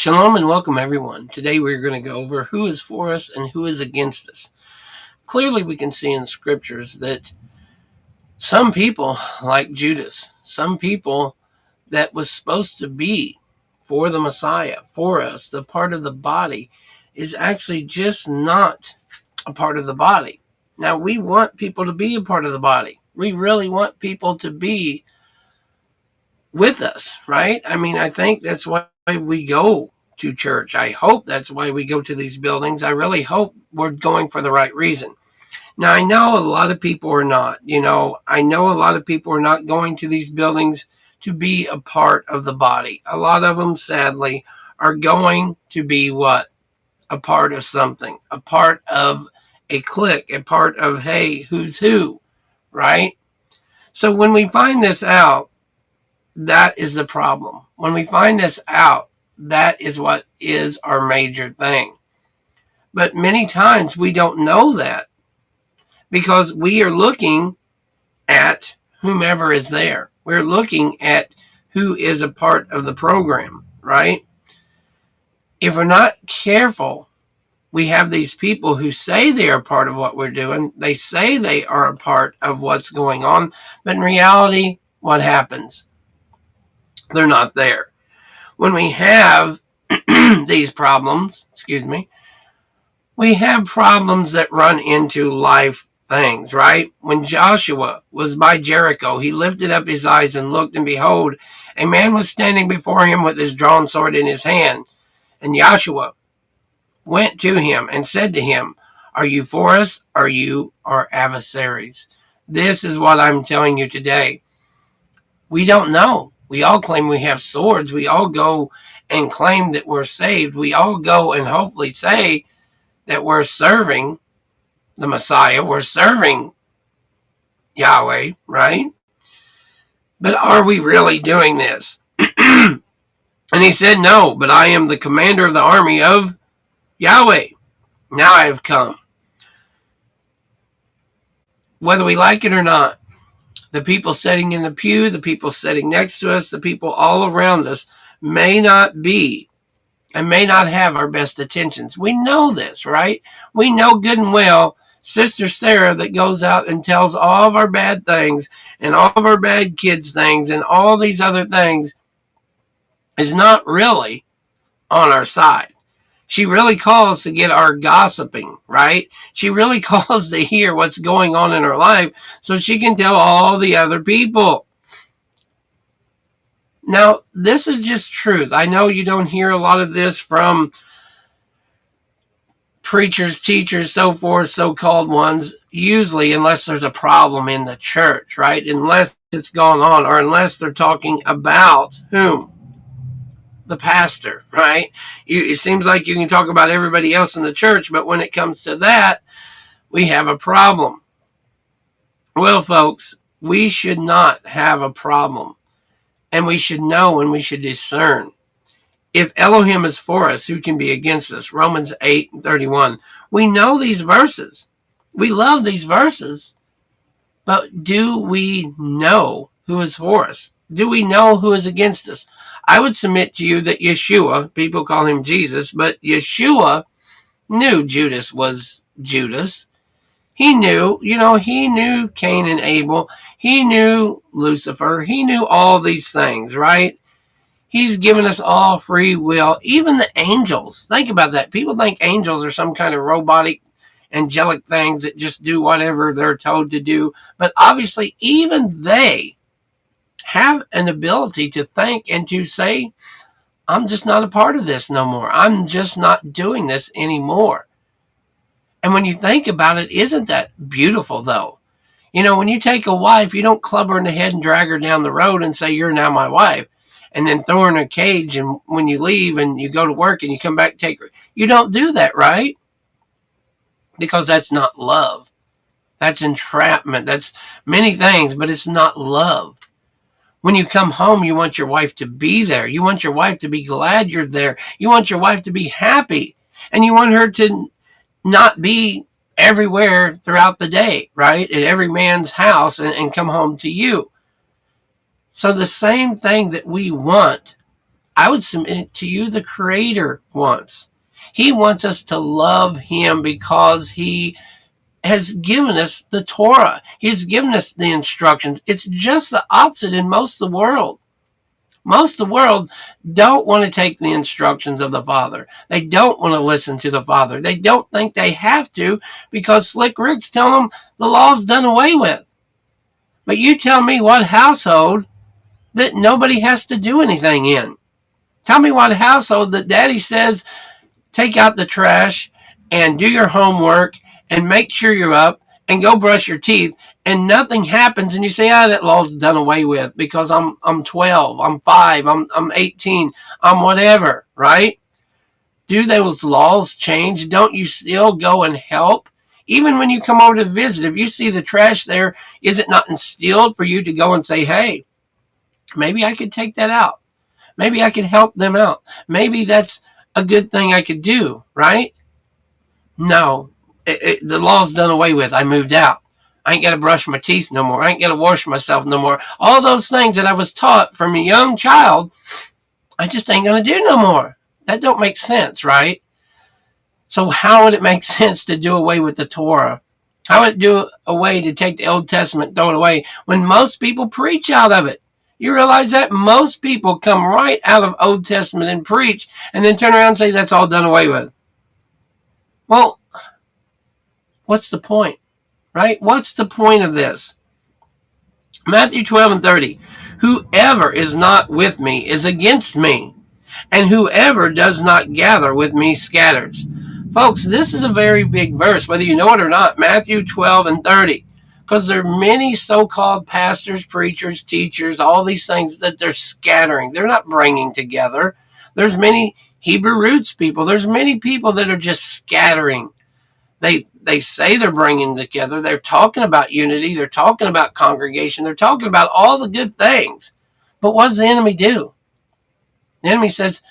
Shalom and welcome, everyone. Today we're going to go over who is for us and who is against us. Clearly, we can see in scriptures that some people, like Judas, some people that was supposed to be for the Messiah, for us, the part of the body, is actually just not a part of the body. Now, we want people to be a part of the body. We really want people to be with us, right? I mean, I think that's why we go to church. I hope that's why we go to these buildings. I really hope we're going for the right reason. Now, I know a lot of people are not. I know a lot of people are not going to these buildings to be a part of the body. A lot of them, sadly, are going to be what? A part of something, a part of a clique, a part of, hey, who's who, right? So when we find this out, that is the problem. When we find this out, that is what is our major thing. But many times we don't know that because we are looking at whomever is there. We're looking at who is a part of the program, right? If we're not careful, we have these people who say they are part of what we're doing. They say they are a part of what's going on. But in reality, what happens? They're not there. When we have these problems, we have problems that run into life things, right? When Joshua was by Jericho, he lifted up his eyes and looked, and behold, a man was standing before him with his drawn sword in his hand. And Joshua went to him and said to him, "Are you for us, or are you our adversaries?" This is what I'm telling you today. We don't know. We all claim we have swords. We all go and claim that we're saved. We all go and hopefully say that we're serving the Messiah. We're serving Yahweh, right? But are we really doing this? And he said, "No, but I am the commander of the army of Yahweh. Now I have come." Whether we like it or not, the people sitting in the pew, the people sitting next to us, the people all around us may not be and may not have our best intentions. We know this, right? We know good and well Sister Sarah that goes out and tells all of our bad things and all of our bad kids things and all these other things is not really on our side. She really calls to get our gossiping, right? She really calls to hear what's going on in her life so she can tell all the other people. Now, this is just truth. I know you don't hear a lot of this from preachers, teachers, so forth, so-called ones, usually unless there's a problem in the church, right? Unless it's gone on, or unless they're talking about whom? The pastor, right? It seems like you can talk about everybody else in the church, but when it comes to that, we have a problem. Well, folks, we should not have a problem, and we should know and we should discern. If Elohim is for us, who can be against us? Romans 8:31. We know these verses. We love these verses, but do we know who is for us? Do we know who is against us? I would submit to you that Yeshua, people call him Jesus, but Yeshua knew Judas was Judas. He knew, he knew Cain and Abel. He knew Lucifer. He knew all these things, right? He's given us all free will. Even the angels. Think about that. People think angels are some kind of robotic, angelic things that just do whatever they're told to do. But obviously, even they have an ability to think and to say, "I'm just not a part of this no more. I'm just not doing this anymore." And when you think about it, isn't that beautiful, though? When you take a wife, you don't club her in the head and drag her down the road and say, "You're now my wife," and then throw her in a cage, and when you leave and you go to work and you come back, take her. You don't do that, right? Because that's not love. That's entrapment. That's many things, but it's not love. When you come home, you want your wife to be there. You want your wife to be glad you're there. You want your wife to be happy. And you want her to not be everywhere throughout the day, right? At every man's house and come home to you. So the same thing that we want I would submit to you the Creator wants. He wants us to love Him because He has given us the Torah. He's given us the instructions. It's just the opposite in most of the world. Most of the world don't want to take the instructions of the Father. They don't want to listen to the Father. They don't think they have to because Slick Rick's telling them the law's done away with. But you tell me what household that nobody has to do anything in. Tell me what household that Daddy says, take out the trash and do your homework and make sure you're up and go brush your teeth, and nothing happens, and you say, that law's done away with because I'm 12, I'm 5, I'm 18, I'm whatever, right? Do those laws change? Don't you still go and help? Even when you come over to visit, if you see the trash there, is it not instilled for you to go and say, hey, maybe I could take that out? Maybe I could help them out. Maybe that's a good thing I could do, right? No, the law's done away with. I moved out. I ain't got to brush my teeth no more. I ain't got to wash myself no more. All those things that I was taught from a young child, I just ain't going to do no more. That don't make sense, right? So how would it make sense to do away with the Torah? How would it do away to take the Old Testament, throw it away, when most people preach out of it? You realize that? Most people come right out of Old Testament and preach, and then turn around and say that's all done away with. Well, what's the point? Right? What's the point of this? Matthew 12:30. Whoever is not with me is against me, and whoever does not gather with me scatters. Folks, this is a very big verse, whether you know it or not. Matthew 12:30. Because there are many so-called pastors, preachers, teachers, all these things that they're scattering. They're not bringing together. There's many Hebrew roots people. There's many people that are just scattering. They say they're bringing together. They're talking about unity. They're talking about congregation. They're talking about all the good things. But what does the enemy do? The enemy says,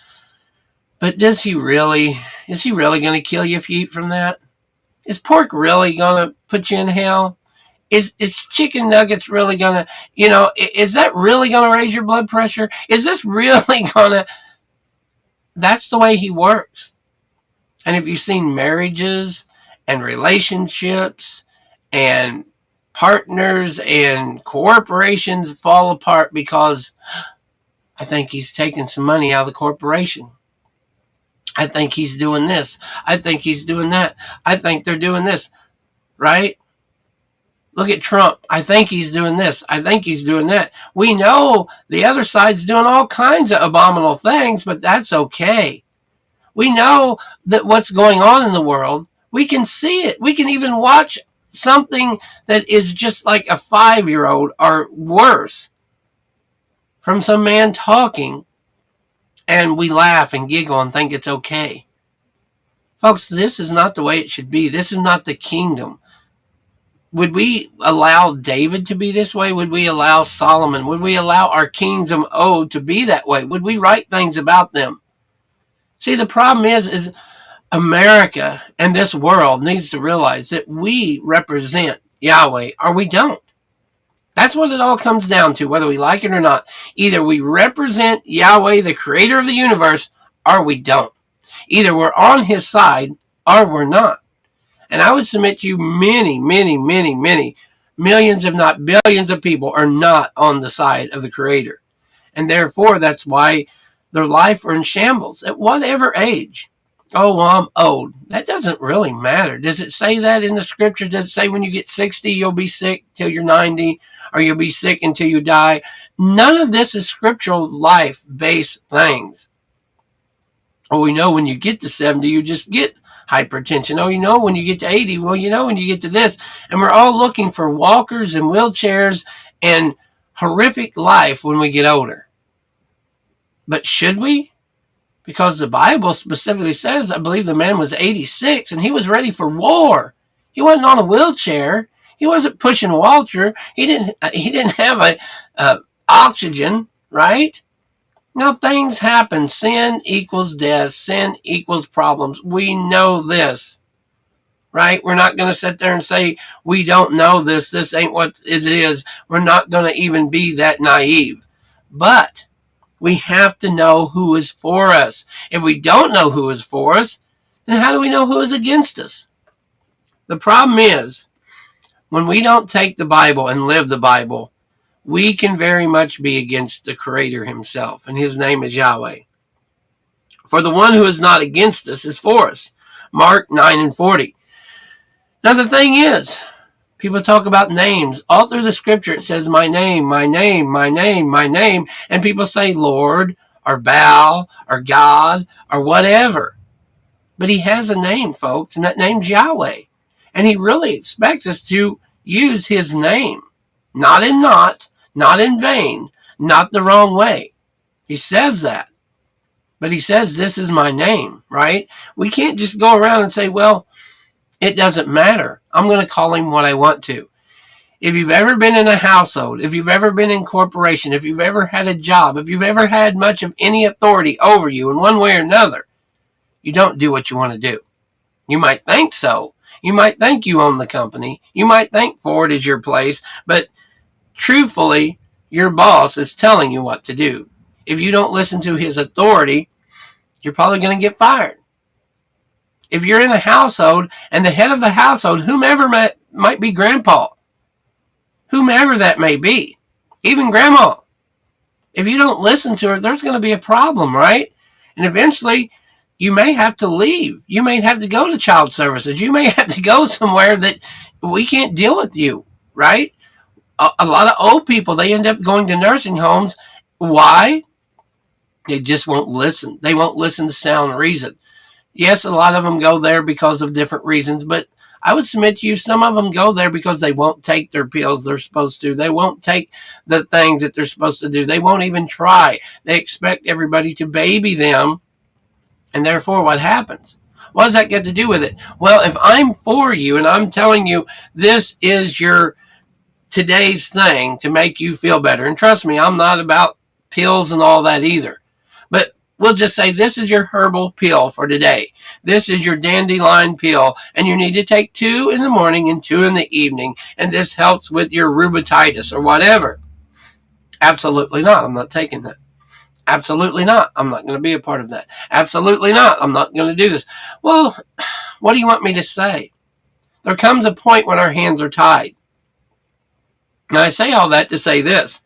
but is he really going to kill you if you eat from that? Is pork really going to put you in hell? Is chicken nuggets really going to, is that really going to raise your blood pressure? Is this really going to? That's the way he works. And have you seen marriages and relationships and partners and corporations fall apart because I think he's taking some money out of the corporation. I think he's doing this. I think he's doing that. I think they're doing this, right? Look at Trump. I think he's doing this. I think he's doing that. We know the other side's doing all kinds of abominable things, but that's okay. We know that what's going on in the world, we can see it. We can even watch something that is just like a 5-year-old or worse from some man talking, and we laugh and giggle and think it's okay. Folks, this is not the way it should be. This is not the kingdom. Would we allow David to be this way? Would we allow Solomon? Would we allow our kings of old to be that way? Would we write things about them? See, the problem is America and this world needs to realize that we represent Yahweh or we don't. That's what it all comes down to, whether we like it or not. Either we represent Yahweh, the creator of the universe, or we don't. Either we're on his side or we're not. And I would submit to you many, many, many, many millions, if not billions of people are not on the side of the creator. And therefore, that's why their life are in shambles at whatever age. Oh, well, I'm old. That doesn't really matter. Does it say that in the scripture? Does it say when you get 60, you'll be sick till you're 90, or you'll be sick until you die? None of this is scriptural life-based things. Oh, we know when you get to 70, you just get hypertension. Oh, when you get to 80, well, when you get to this. And we're all looking for walkers and wheelchairs and horrific life when we get older. But should we? Because the Bible specifically says, I believe the man was 86 and he was ready for war. He wasn't on a wheelchair. He wasn't pushing a walker. He didn't have a oxygen, right? Now things happen. Sin equals death. Sin equals problems. We know this, right? We're not going to sit there and say we don't know this. This ain't what it is. We're not going to even be that naive. But We have to know who is for us. If we don't know who is for us, then how do we know who is against us? The problem is, when we don't take the Bible and live the Bible, we can very much be against the Creator himself, and his name is Yahweh. For the one who is not against us is for us. Mark 9:40. Now the thing is, people talk about names. All through the scripture it says, my name, my name, my name, my name. And people say Lord, or Baal, or God, or whatever. But he has a name, folks, and that name's Yahweh. And he really expects us to use his name. Not in vain, not the wrong way. He says that. But he says, this is my name, right? We can't just go around and say, well, it doesn't matter. I'm going to call him what I want to. If you've ever been in a household, if you've ever been in corporation, if you've ever had a job, if you've ever had much of any authority over you in one way or another, you don't do what you want to do. You might think so. You might think you own the company. You might think Ford is your place. But truthfully, your boss is telling you what to do. If you don't listen to his authority, you're probably going to get fired. If you're in a household and the head of the household, whomever might be grandpa, whomever that may be, even grandma, if you don't listen to her, there's going to be a problem, right? And eventually, you may have to leave. You may have to go to child services. You may have to go somewhere that we can't deal with you, right? A lot of old people, they end up going to nursing homes. Why? They just won't listen. They won't listen to sound reason. Yes, a lot of them go there because of different reasons, but I would submit to you, some of them go there because they won't take their pills they're supposed to. They won't take the things that they're supposed to do. They won't even try. They expect everybody to baby them, and therefore what happens? What does that get to do with it? Well, if I'm for you and I'm telling you this is your today's thing to make you feel better, and trust me, I'm not about pills and all that either, but we'll just say this is your herbal pill for today. This is your dandelion pill, and you need to take 2 in the morning and 2 in the evening, and this helps with your rheumatitis or whatever. Absolutely not. I'm not taking that. Absolutely not. I'm not going to be a part of that. Absolutely not. I'm not going to do this. Well, what do you want me to say? There comes a point when our hands are tied. Now, I say all that to say this.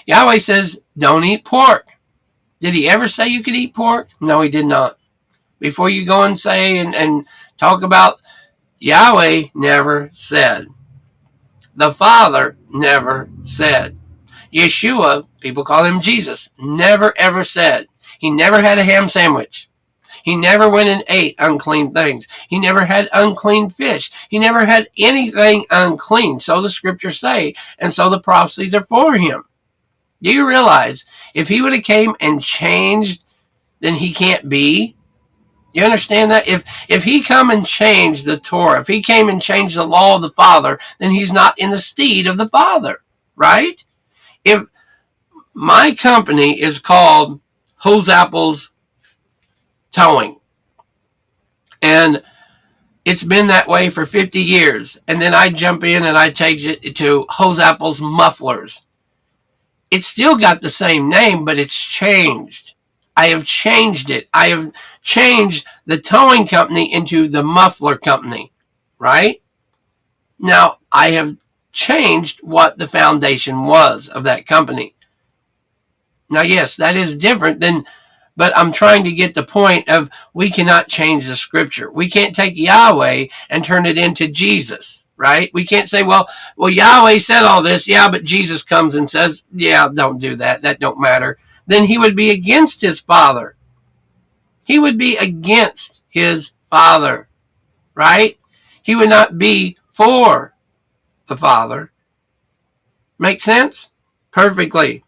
Yahweh says, don't eat pork. Did he ever say you could eat pork? No, he did not. Before you go and say and talk about, Yahweh never said. The Father never said. Yeshua, people call him Jesus, never ever said. He never had a ham sandwich. He never went and ate unclean things. He never had unclean fish. He never had anything unclean. So the scriptures say, and so the prophecies are for him. Do you realize if he would have came and changed, then he can't be? You understand that? If he come and changed the Torah, if he came and changed the law of the Father, then he's not in the stead of the Father, right? If my company is called Hose Apples Towing, and it's been that way for 50 years, and then I jump in and I change it to Hose Apples Mufflers, it's still got the same name, but it's changed. I have changed it. I have changed the towing company into the muffler company, right? Now, I have changed what the foundation was of that company. Now, yes, that is different than, but I'm trying to get the point of we cannot change the scripture. We can't take Yahweh and turn it into Jesus, right? We can't say, well, Yahweh said all this, yeah, but Jesus comes and says, yeah, don't do that. That don't matter. Then he would be against his Father. He would be against his Father, right? He would not be for the Father. Make sense? Perfectly.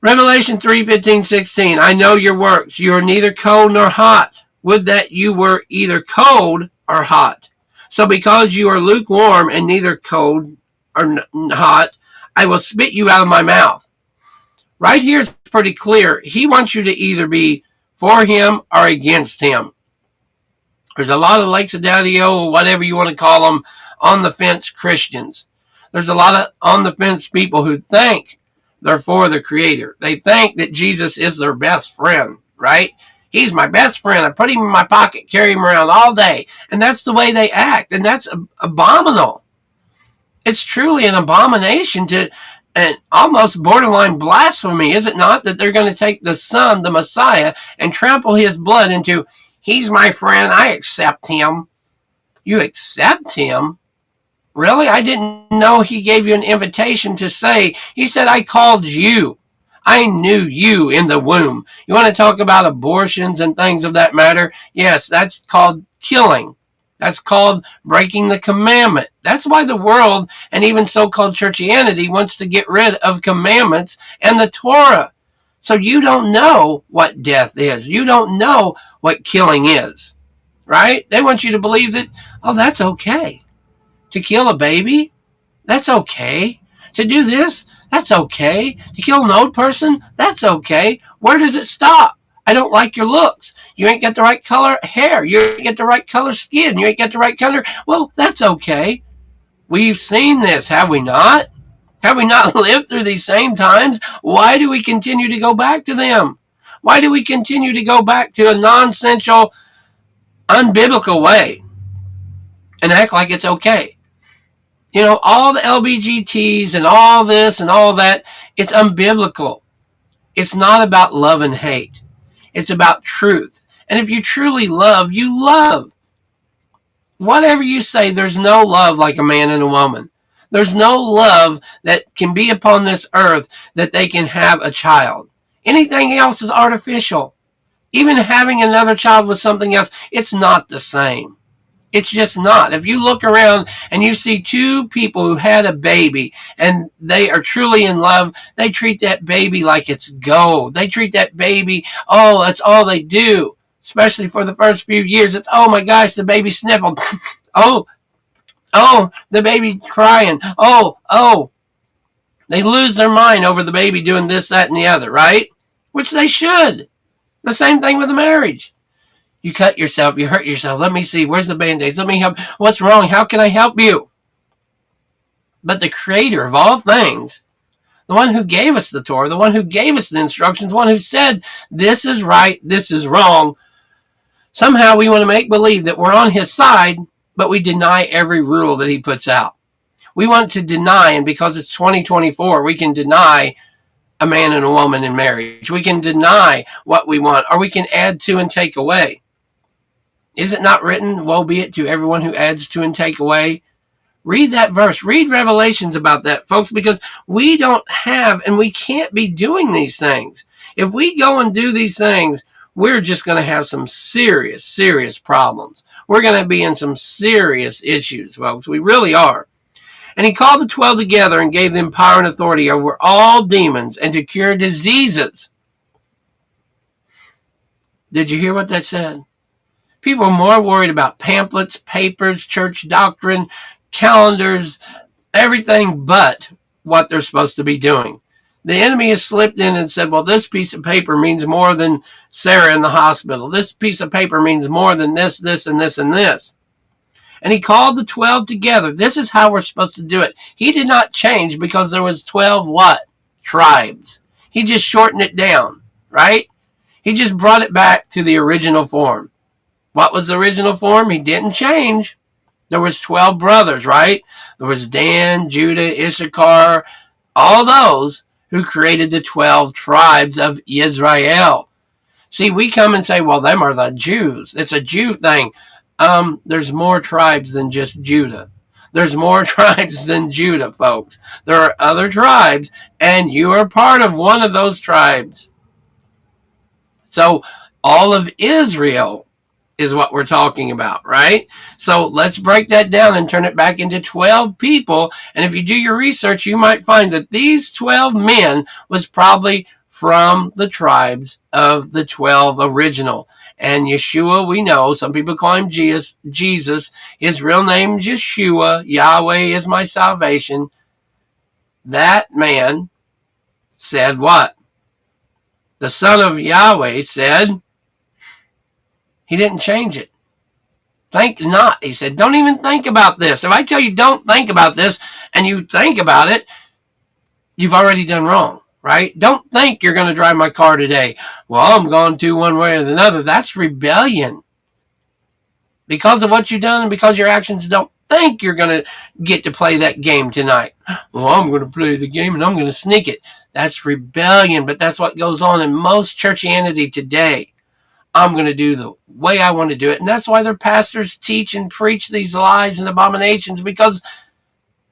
Revelation 3:15-16. I know your works. You are neither cold nor hot. Would that you were either cold or hot. So because you are lukewarm and neither cold or hot, I will spit you out of my mouth. Right here it's pretty clear. He wants you to either be for him or against him. There's a lot of Laodicea, or whatever you want to call them, on the fence Christians. There's a lot of on the fence people who think They're for the Creator. They think that Jesus is their best friend, right? He's my best friend. I put him in my pocket, carry him around all day. And that's the way they act. And that's abominable. It's truly an abomination to and almost borderline blasphemy, is it not? That they're going to take the Son, the Messiah, and trample his blood into, he's my friend, I accept him. You accept him? Really? I didn't know he gave you an invitation to say, he said, I called you. I knew you in the womb. You want to talk about abortions and things of that matter? Yes, that's called killing. That's called breaking the commandment. That's why the world and even so-called churchianity wants to get rid of commandments and the Torah. So you don't know what death is. You don't know what killing is, right? They want you to believe that, oh, that's okay. To kill a baby, that's okay. To do this, that's okay. To kill an old person, that's okay. Where does it stop? I don't like your looks. You ain't got the right color hair. You ain't got the right color skin. You ain't got the right color. Well, that's okay. We've seen this, have we not? Have we not lived through these same times? Why do we continue to go back to them? Why do we continue to go back to a nonsensical, unbiblical way and act like it's okay? You know, all the LBGTs and all this and all that, it's unbiblical. It's not about love and hate. It's about truth. And if you truly love, you love. Whatever you say, there's no love like a man and a woman. There's no love that can be upon this earth that they can have a child. Anything else is artificial. Even having another child with something else, it's not the same. It's just not. If you look around and you see two people who had a baby and they are truly in love, they treat that baby like it's gold. They treat that baby, oh, that's all they do. Especially for the first few years. It's, oh my gosh, the baby sniffled. oh, the baby crying. Oh. They lose their mind over the baby doing this, that, and the other, right? Which they should. The same thing with a marriage. You cut yourself, you hurt yourself. Let me see, where's the Band-Aids? Let me help. What's wrong? How can I help you? But the Creator of all things, the one who gave us the Torah, the one who gave us the instructions, the one who said, this is right, this is wrong, somehow we want to make believe that we're on his side, but we deny every rule that he puts out. We want to deny, and because it's 2024, we can deny a man and a woman in marriage. We can deny what we want, or we can add to and take away. Is it not written, woe be it to everyone who adds to and take away? Read that verse. Read Revelations about that, folks, because we don't have and we can't be doing these things. If we go and do these things, we're just going to have some serious, serious problems. We're going to be in some serious issues, folks. We really are. And he called the 12 together and gave them power and authority over all demons and to cure diseases. Did you hear what that said? People are more worried about pamphlets, papers, church doctrine, calendars, everything but what they're supposed to be doing. The enemy has slipped in and said, well, this piece of paper means more than Sarah in the hospital. This piece of paper means more than this, this, and this, and this. And he called the 12 together. This is how we're supposed to do it. He did not change because there was 12 what? Tribes. He just shortened it down, right? He just brought it back to the original form. What was the original form? He didn't change. There was 12 brothers, right? There was Dan, Judah, Issachar, all those who created the 12 tribes of Israel. See, we come and say, well, them are the Jews. It's a Jew thing. There's more tribes than just Judah. There's more tribes than Judah, folks. There are other tribes, and you are part of one of those tribes. So all of Israel is what we're talking about, right? So let's break that down and turn it back into 12 people. And if you do your research, you might find that these 12 men was probably from the tribes of the 12 original. And Yeshua, we know, some people call him Jesus. His real name is Yeshua. Yahweh is my salvation. That man said what? The son of Yahweh said, he didn't change it. Think not. He said, don't even think about this. If I tell you don't think about this and you think about it, you've already done wrong. right? Don't think you're going to drive my car today. Well, I'm going to one way or another. That's rebellion. Because of what you've done and because your actions, don't think you're going to get to play that game tonight. Well, I'm going to play the game and I'm going to sneak it. That's rebellion, but that's what goes on in most churchianity today. I'm going to do the way I want to do it. And that's why their pastors teach and preach these lies and abominations, because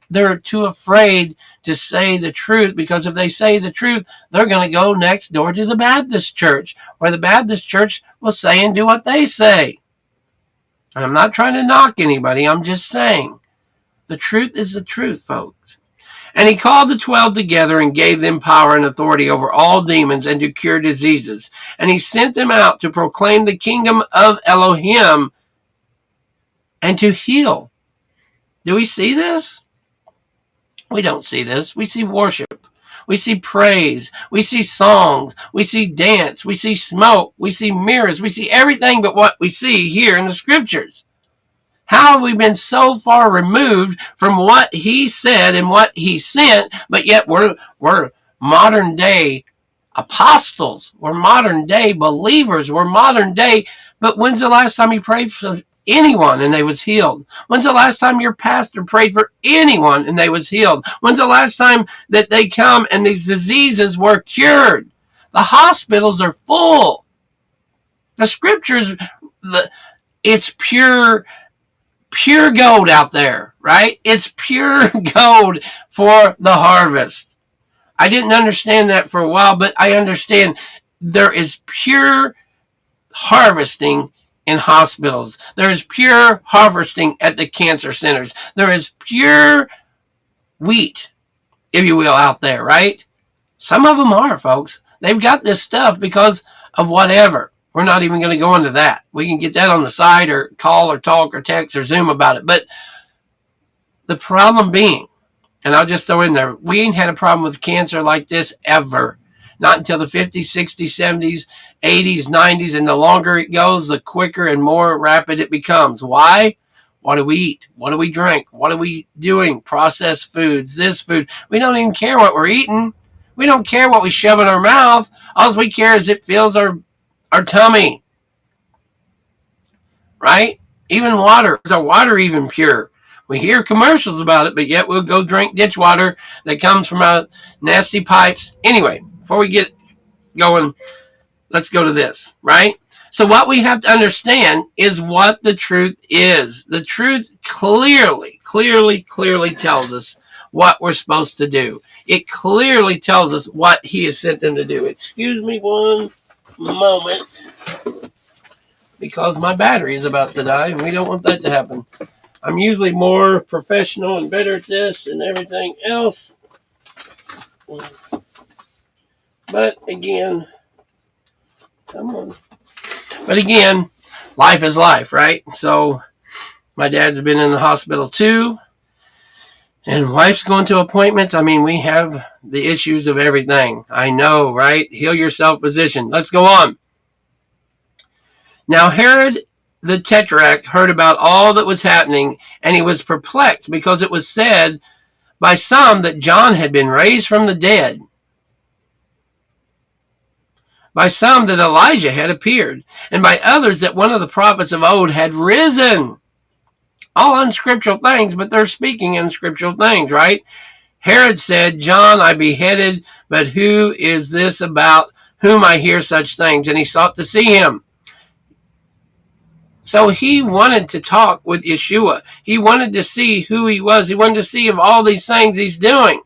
they're too afraid to say the truth, because if they say the truth, they're going to go next door to the Baptist church, where the Baptist church will say and do what they say. I'm not trying to knock anybody. I'm just saying the truth is the truth, folks. And he called the 12 together and gave them power and authority over all demons and to cure diseases. And he sent them out to proclaim the kingdom of Elohim and to heal. Do we see this? We don't see this. We see worship. We see praise. We see songs. We see dance. We see smoke. We see mirrors. We see everything but what we see here in the scriptures. How have we been so far removed from what he said and what he sent, but yet we're modern day apostles. We're modern day believers. We're modern day. But when's the last time you prayed for anyone and they was healed? When's the last time your pastor prayed for anyone and they was healed? When's the last time that they come and these diseases were cured? The hospitals are full. The scriptures, it's pure gold out there, right? It's pure gold for the harvest. I didn't understand that for a while, but I understand there is pure harvesting in hospitals. There is pure harvesting at the cancer centers. There is pure wheat, if you will, out there, right? Some of them are, folks. They've got this stuff because of whatever. We're not even going to go into that. We can get that on the side or call or talk or text or Zoom about it. But the problem being, and I'll just throw in there, we ain't had a problem with cancer like this ever. Not until the 50s, 60s, 70s, 80s, 90s, and the longer it goes, the quicker and more rapid it becomes. Why? What do we eat? What do we drink? What are we doing? Processed foods, this food. We don't even care what we're eating. We don't care what we shove in our mouth. All we care is it fills our tummy. Right? Even water. Is our water even pure? We hear commercials about it, but yet we'll go drink ditch water that comes from out nasty pipes. Anyway, before we get going, let's go to this, right? So what we have to understand is what the truth is. The truth clearly tells us what we're supposed to do. It clearly tells us what he has sent them to do. Excuse me one moment, because my battery is about to die, and we don't want that to happen. I'm usually more professional and better at this and everything else. But again, come on. But again, life is life, right? So my dad's been in the hospital too. And wife's going to appointments. I mean, we have the issues of everything. I know, right? Heal yourself position. Let's go on. Now Herod the Tetrarch heard about all that was happening, and he was perplexed, because it was said by some that John had been raised from the dead, by some that Elijah had appeared, and by others that one of the prophets of old had risen. All unscriptural things, but they're speaking unscriptural things, right? Herod said, John I beheaded, but who is this about whom I hear such things? And he sought to see him. So he wanted to talk with Yeshua. He wanted to see who he was. He wanted to see of all these things he's doing.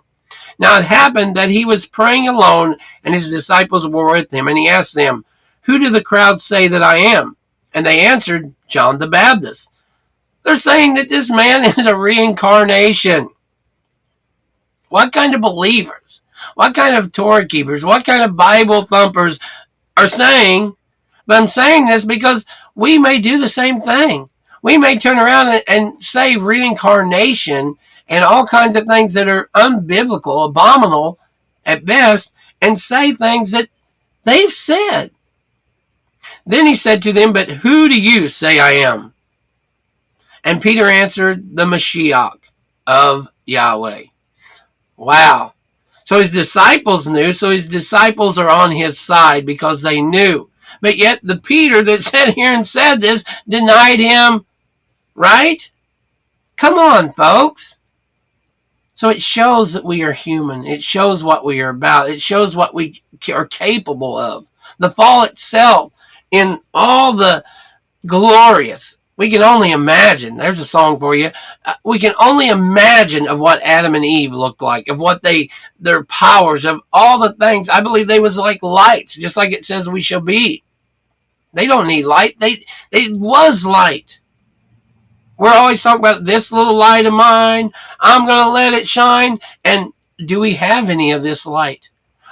Now it happened that he was praying alone, and his disciples were with him. And he asked them, who do the crowd say that I am? And they answered, John the Baptist. They're saying that this man is a reincarnation. What kind of believers? What kind of Torah keepers? What kind of Bible thumpers are saying? But I'm saying this because we may do the same thing. We may turn around and say reincarnation and all kinds of things that are unbiblical, abominable at best, and say things that they've said. Then he said to them, but who do you say I am? And Peter answered, the Mashiach of Yahweh. Wow. So his disciples knew, so his disciples are on his side because they knew. But yet the Peter that sat here and said this denied him, right? Come on, folks. So it shows that we are human. It shows what we are about. It shows what we are capable of. The fall itself, in all the glorious, we can only imagine. There's a song for you. We can only imagine of what Adam and Eve looked like, of what their powers, of all the things. I believe they was like lights, just like it says we shall be. They don't need light. They was light. We're always talking about this little light of mine. I'm going to let it shine. And do we have any of this light?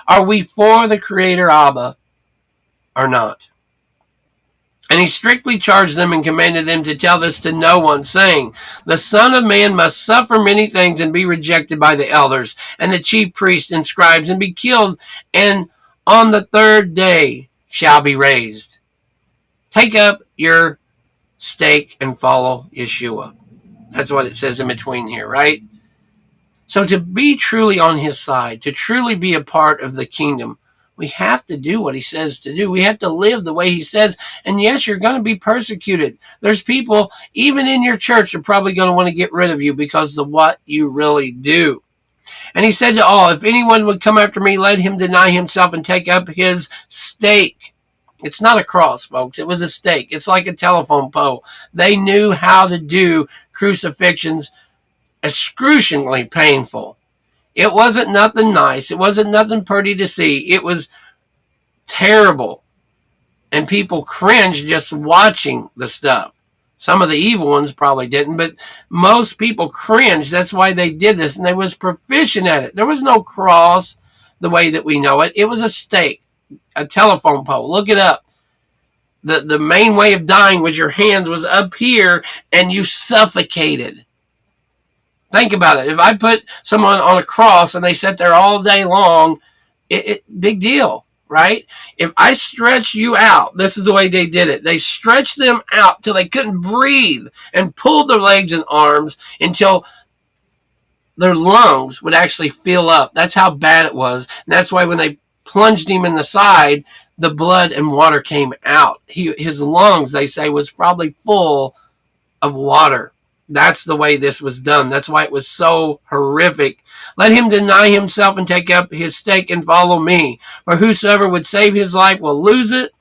Are we for the Creator Abba or not? And he strictly charged them and commanded them to tell this to no one, saying, the Son of Man must suffer many things and be rejected by the elders and the chief priests and scribes and be killed, and on the third day shall be raised. Take up your stake and follow Yeshua. That's what it says in between here, right? So to be truly on his side, to truly be a part of the kingdom, we have to do what he says to do. We have to live the way he says. And yes, you're going to be persecuted. There's people, even in your church, are probably going to want to get rid of you because of what you really do. And he said to all, if anyone would come after me, let him deny himself and take up his stake. It's not a cross, folks. It was a stake. It's like a telephone pole. They knew how to do crucifixions excruciatingly painful. It wasn't nothing nice. It wasn't nothing pretty to see. It was terrible. And people cringed just watching the stuff. Some of the evil ones probably didn't, but most people cringed. That's why they did this, and they was proficient at it. There was no cross the way that we know it. It was a stake, a telephone pole. Look it up. The main way of dying was your hands was up here, and you suffocated. Think about it. If I put someone on a cross and they sit there all day long, big deal, right? If I stretch you out, this is the way they did it. They stretched them out till they couldn't breathe and pulled their legs and arms until their lungs would actually fill up. That's how bad it was. And that's why when they plunged him in the side, the blood and water came out. His lungs, they say, was probably full of water. That's the way this was done. That's why it was so horrific. Let him deny himself and take up his stake and follow me. For whosoever would save his life will lose it,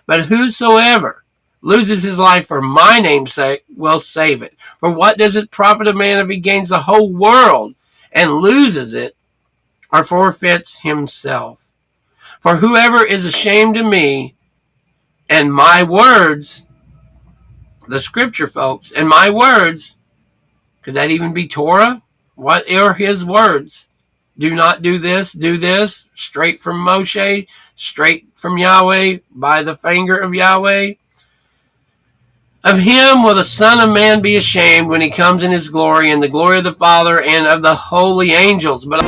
but whosoever loses his life for my name's sake will save it. For what does it profit a man if he gains the whole world and loses it or forfeits himself? For whoever is ashamed of me and my words, the scripture, folks, and my words, could that even be Torah? What are his words? Do not do this, straight from Moshe, straight from Yahweh, by the finger of Yahweh. Of him will the Son of Man be ashamed when he comes in his glory and the glory of the Father and of the holy angels. But